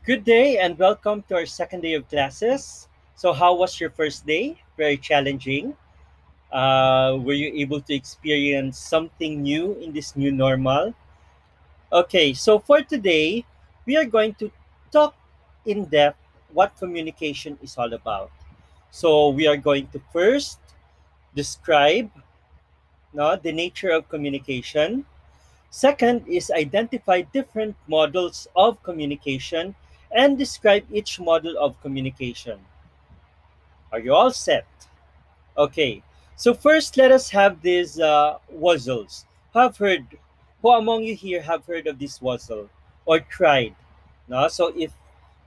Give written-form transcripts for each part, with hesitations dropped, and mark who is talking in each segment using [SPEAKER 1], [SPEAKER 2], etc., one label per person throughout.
[SPEAKER 1] Good day and welcome to our second day of classes. So, how was your first day? Very challenging. Were you able to experience something new in this new normal? Okay, so for today, we are going to talk in depth what communication is all about. So, we are going to first describe the nature of communication. Second is identify different models of communication and describe each model of communication. Are you all set? Okay. So first, let us have these wuzzles. Who among you here have heard of this wuzzle or tried? No. So if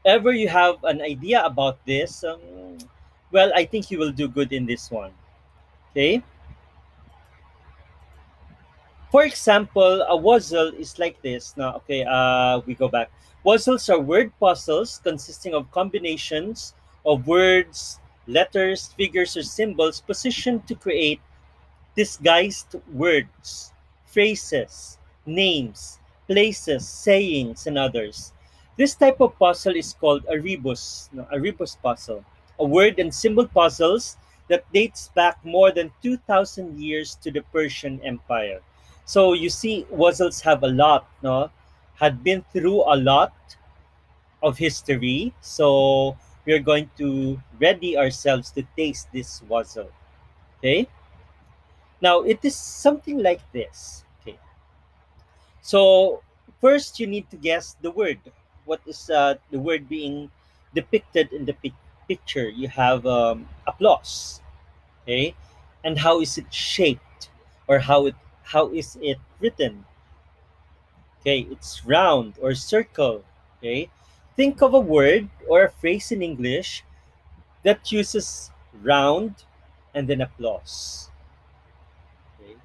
[SPEAKER 1] ever you have an idea about this, well, I think you will do good in this one. Okay. For example, a wuzzle is like this. Now, okay, we go back. Wuzzles are word puzzles consisting of combinations of words, letters, figures, or symbols positioned to create disguised words, phrases, names, places, sayings, and others. This type of puzzle is called a rebus, no, a rebus puzzle, a word and symbol puzzles that dates back more than 2,000 years to the Persian Empire. So you see, puzzles have a lot, no, had been through a lot of history. So we are going to ready ourselves to taste this puzzle. Okay. Now it is something like this. Okay. So first you need to guess the word. What is the word being depicted in the picture? You have applause. Okay. And how is it shaped, or how is it written? Okay, it's round or circle. Okay. Think of a word or a phrase in English that uses round and then applause. Okay.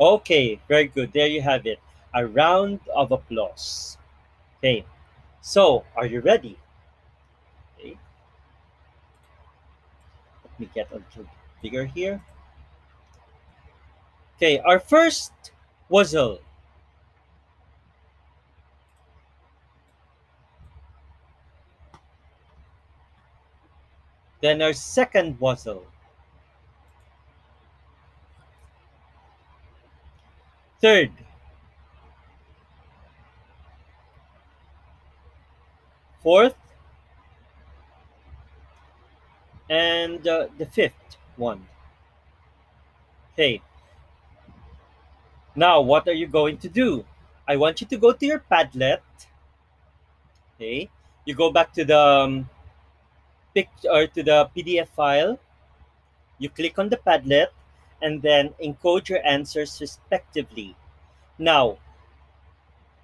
[SPEAKER 1] Okay, very good. There you have it. A round of applause. Okay, so are you ready? Okay, let me get a little bigger here. Okay, our first wuzzle. Then our second wuzzle. Third, fourth, and the fifth one. Okay, now what are you going to do? I want you to go to your Padlet. Okay, you go back to the or to the PDF file. You click on the Padlet and then encode your answers respectively. Now,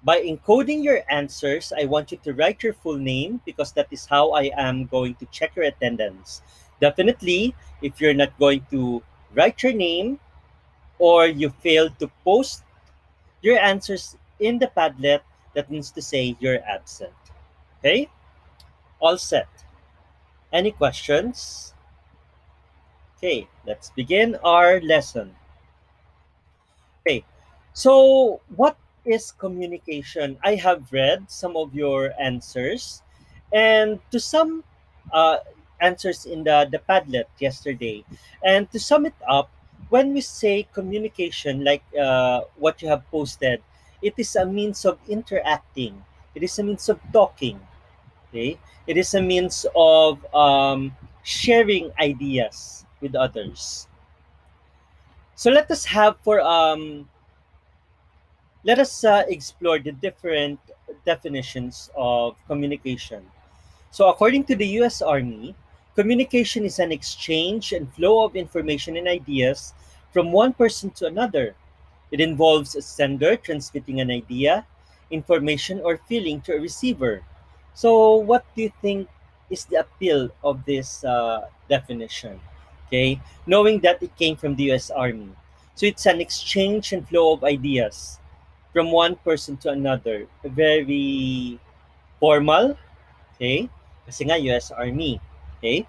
[SPEAKER 1] by encoding your answers, I want you to write your full name because that is how I am going to check your attendance. Definitely, if you're not going to write your name or you fail to post your answers in the Padlet, that means to say you're absent. Okay? All set. Any questions? Okay, let's begin our lesson. Okay, so what is communication? I have read some of your answers, and to some uh, answers in the Padlet yesterday. And to sum it up, when we say communication, like what you have posted, it is a means of interacting, it is a means of talking, okay? It is a means of sharing ideas with others. So let us explore the different definitions of communication. So, according to the US Army, communication is an exchange and flow of information and ideas from one person to another. It involves a sender transmitting an idea, information, or feeling to a receiver. So, what do you think is the appeal of this definition? Okay, knowing that it came from the US Army. So, it's an exchange and flow of ideas from one person to another. Very formal, okay? Kasi nga US Army, okay?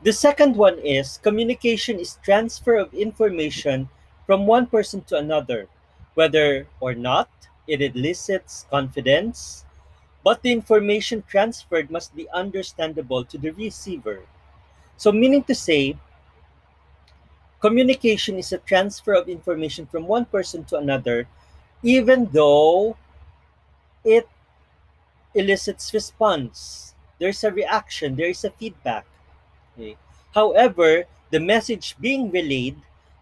[SPEAKER 1] The second one is communication is transfer of information from one person to another, whether or not it elicits confidence, but the information transferred must be understandable to the receiver. So, meaning to say, communication is a transfer of information from one person to another, even though it elicits response. There's a reaction, there is a feedback. Okay. However, the message being relayed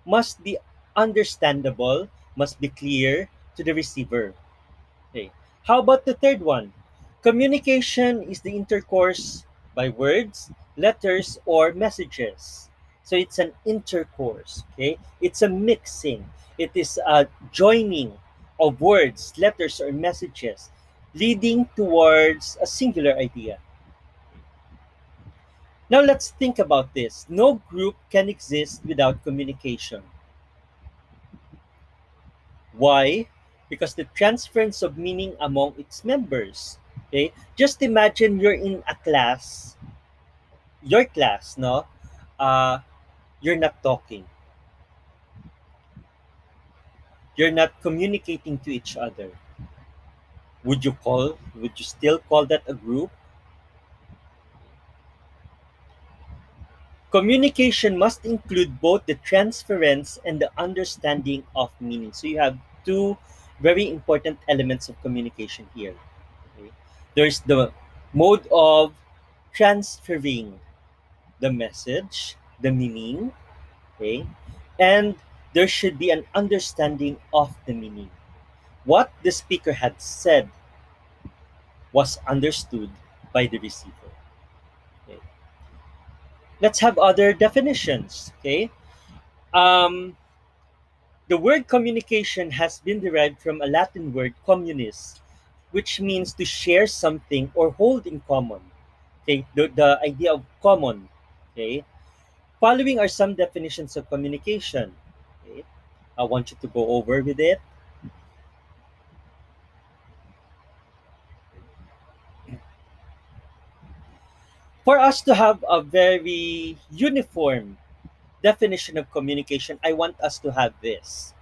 [SPEAKER 1] must be understandable, must be clear to the receiver. Okay. How about the third one? Communication is the intercourse by words, letters, or messages. So it's an intercourse. Okay. It's a mixing. It is a joining of words, letters, or messages, leading towards a singular idea. Now let's think about this. No group can exist without communication. Why? Because the transference of meaning among its members. Okay? Just imagine you're in a class, your class, no? Uh, you're not talking. You're not communicating to each other. Would you still call that a group? Communication must include both the transference and the understanding of meaning. So you have two very important elements of communication here. Okay? There's the mode of transferring the message, the meaning, okay? And there should be an understanding of the meaning. What the speaker had said was understood by the receiver. Okay? Let's have other definitions. Okay, um, the word communication has been derived from a Latin word communis, which means to share something or hold in common. Okay, the idea of common. Okay, following are some definitions of communication. Okay, I want you to go over with it. For us to have a very uniform definition of communication, I want us to have this.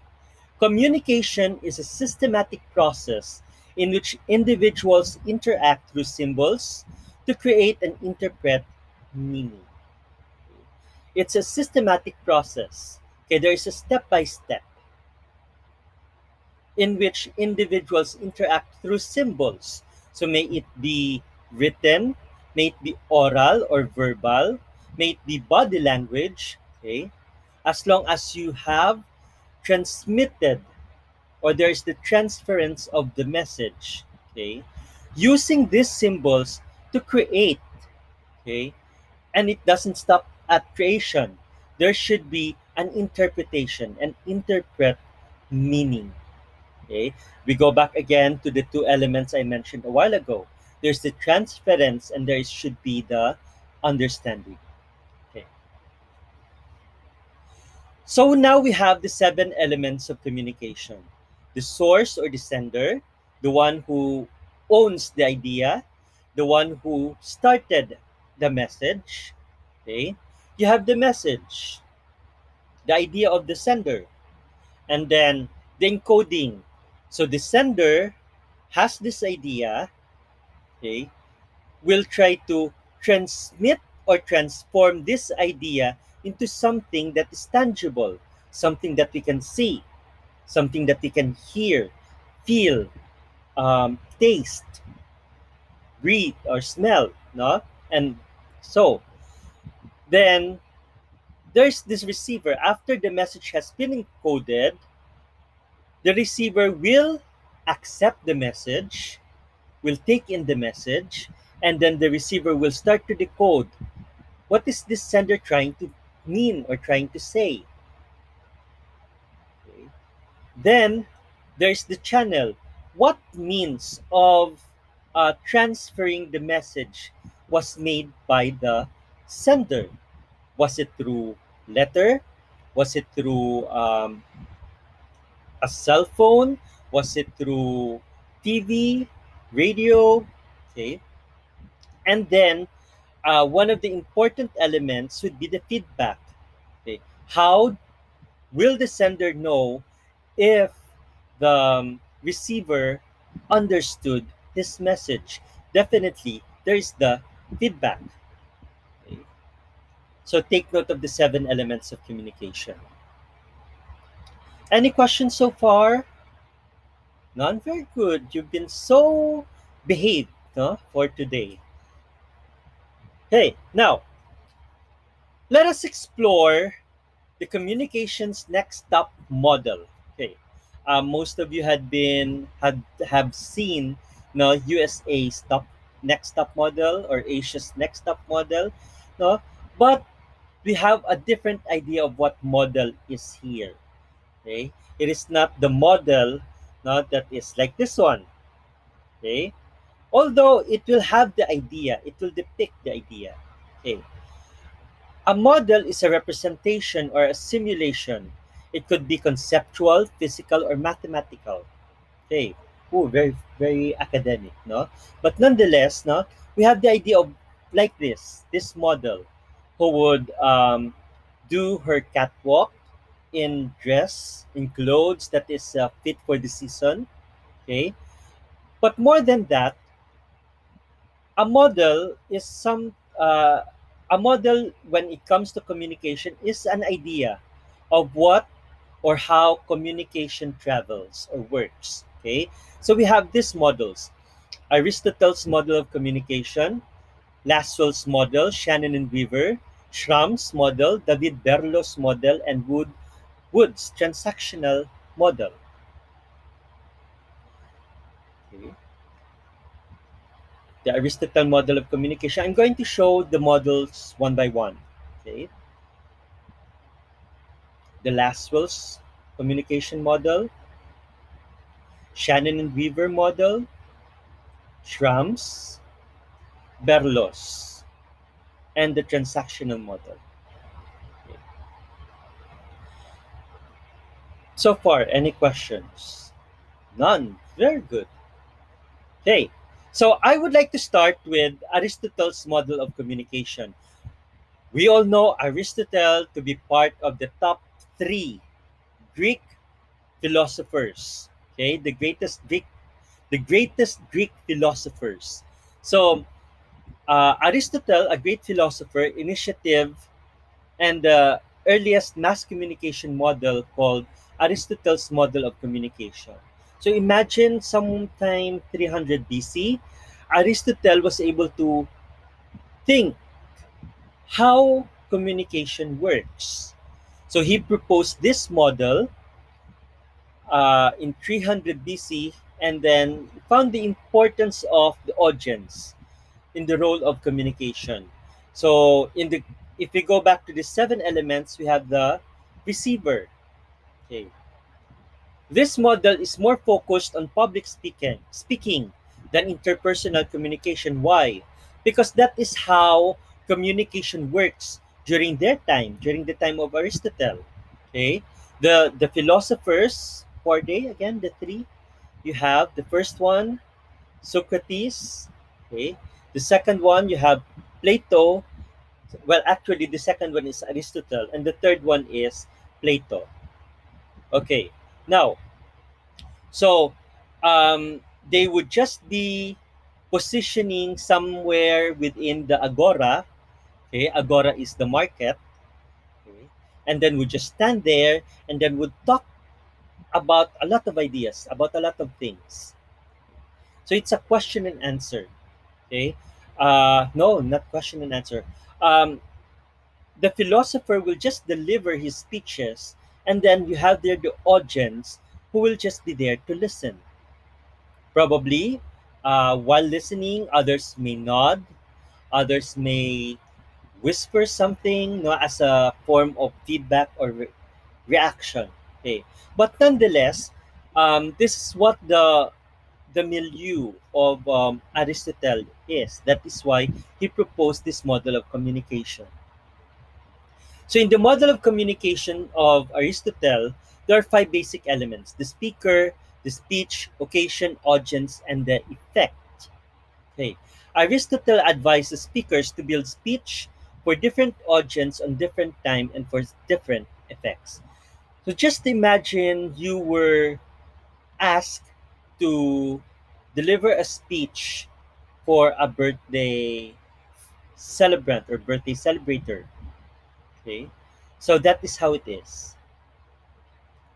[SPEAKER 1] Communication is a systematic process in which individuals interact through symbols to create and interpret meaning. It's a systematic process. Okay, there is a step by step in which individuals interact through symbols. So may it be written, may it be oral or verbal, may it be body language, okay? As long as you have transmitted or there is the transference of the message, okay? Using these symbols to create, okay? And it doesn't stop at creation. There should be an interpretation and interpret meaning. Okay, we go back again to the two elements I mentioned a while ago. There's the transference, and there should be the understanding. Okay, so now we have the seven elements of communication: the source or the sender, the one who owns the idea, the one who started the message. Okay, you have the message, the idea of the sender, and then the encoding. So the sender has this idea, okay, will try to transmit or transform this idea into something that is tangible, something that we can see, something that we can hear, feel, taste, breathe, or smell, no? And so then there's this receiver. After the message has been encoded, the receiver will accept the message, will take in the message, and then the receiver will start to decode what is this sender trying to mean or trying to say. Okay. Then there's the channel. What means of transferring the message was made by the sender? Was it through letter? Was it through a cell phone? Was it through TV, radio? Okay. And then one of the important elements would be the feedback. Okay. How will the sender know if the receiver understood this message. Definitely, there is the feedback. Okay? So take note of the seven elements of communication. Any questions so far? None? Very good. You've been so behaved, no, for today. Hey, now let us explore the communications next stop model. Okay, most of you had have seen no USA stop next stop model or Asia's next stop model, no, but we have a different idea of what model is here. Okay, it is not the model, no, that is like this one. Okay, although it will have the idea, it will depict the idea. Okay, a model is a representation or a simulation. It could be conceptual, physical, or mathematical. Okay. Oh, very, very academic, no? But nonetheless, no, we have the idea of like this model who would do her catwalk in dress, in clothes that is fit for the season. Okay. But more than that, a model is a model when it comes to communication is an idea of what or how communication travels or works. Okay, so we have these models: Aristotle's model of communication, Lasswell's model, Shannon and Weaver, Schramm's model, David Berlow's model, and Wood's transactional model. Okay. The Aristotle model of communication. I'm going to show the models one by one. Okay, the Lasswell's communication model, Shannon and Weaver model, Schramm's, Berlow's, and the transactional model. Okay. So far, any questions? None. Very good. Okay, so I would like to start with Aristotle's model of communication. We all know Aristotle to be part of the top three Greek philosophers. Okay, the greatest Greek philosophers. So Aristotle, a great philosopher, initiative, and the earliest mass communication model called Aristotle's model of communication. So imagine sometime 300 BC, Aristotle was able to think how communication works. So he proposed this model in 300 BC and then found the importance of the audience in the role of communication. So in the if we go back to the seven elements, we have the receiver. Okay. This model is more focused on public speaking than interpersonal communication. Why? Because that is how communication works during the time of Aristotle. Okay. The philosophers, who are they again? The three. You have the first one, Socrates. Okay. The second one, you have Plato. Well, actually, the second one is Aristotle, and the third one is Plato. Okay. Now, so they would just be positioning somewhere within the agora. Okay, agora is the market. Okay, and then would just stand there and then would talk about a lot of ideas, about a lot of things. So it's a question and answer. Okay, no, not question and answer. Um, the philosopher will just deliver his speeches, and then you have there the audience who will just be there to listen. Probably, while listening, others may nod, others may whisper something, no, as a form of feedback or reaction. Okay, but nonetheless, this is what the milieu of Aristotle is. That is why he proposed this model of communication. So, in the model of communication of Aristotle, there are five basic elements: the speaker, the speech, occasion, audience, and the effect. Okay. Aristotle advises speakers to build speech for different audience on different time and for different effects. So just imagine you were asked to deliver a speech for a birthday celebrant or birthday celebrator. Okay, so that is how it is.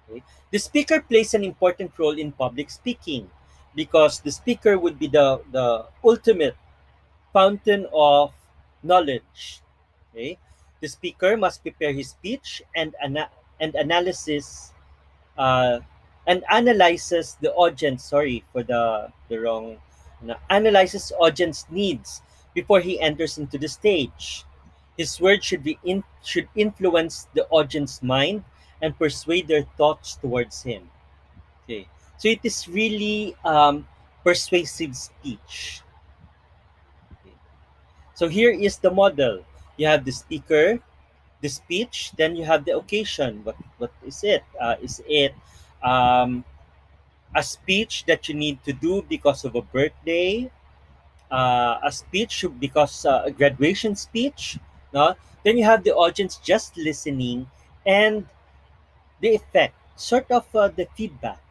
[SPEAKER 1] Okay? The speaker plays an important role in public speaking because the speaker would be the ultimate fountain of knowledge. Okay? The speaker must prepare his speech and analysis uh, and analyzes the audience. Sorry for the wrong. Analyzes audience needs before he enters into the stage. His words should influence the audience mind and persuade their thoughts towards him. Okay, so it is really persuasive speech. Okay. So here is the model. You have the speaker, the speech, then you have the occasion. What is it? Is it um, a speech that you need to do because of a birthday, a speech because a graduation speech? No? Then you have the audience just listening and the effect, sort of the feedback.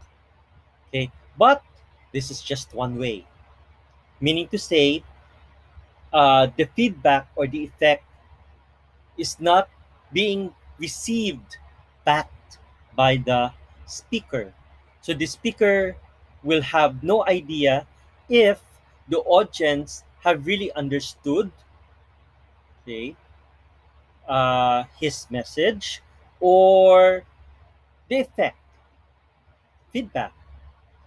[SPEAKER 1] Okay, but this is just one way, meaning to say the feedback or the effect is not being received back by the speaker. So the speaker will have no idea if the audience have really understood, okay, his message or the effect, feedback.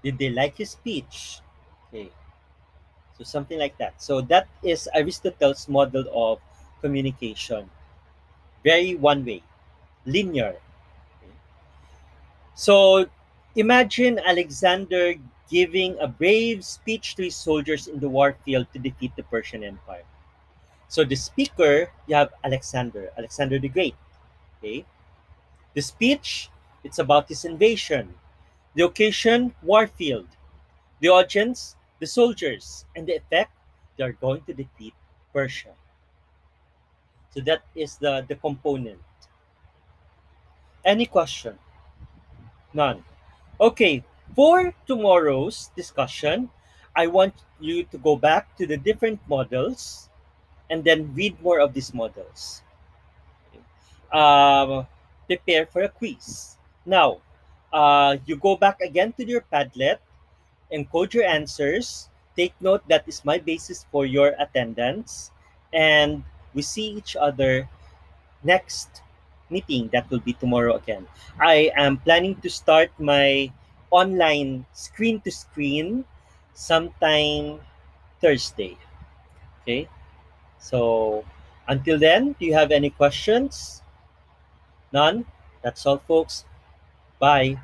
[SPEAKER 1] Did they like his speech? Okay, so something like that. So that is Aristotle's model of communication. Very one way, linear. Okay. So imagine Alexander giving a brave speech to his soldiers in the war field to defeat the Persian Empire. So the speaker, you have Alexander, Alexander the Great. Okay. The speech, it's about his invasion. The occasion, war field. The audience, the soldiers. And the effect, they are going to defeat Persia. So that is the component. Any question? None. Okay, for tomorrow's discussion, I want you to go back to the different models and then read more of these models. Prepare for a quiz. Now, you go back again to your Padlet, encode your answers, take note that is my basis for your attendance, and we see each other next meeting that will be tomorrow again. I am planning to start my online screen to screen sometime Thursday. Okay. So until then, do you have any questions? None? That's all, folks. Bye.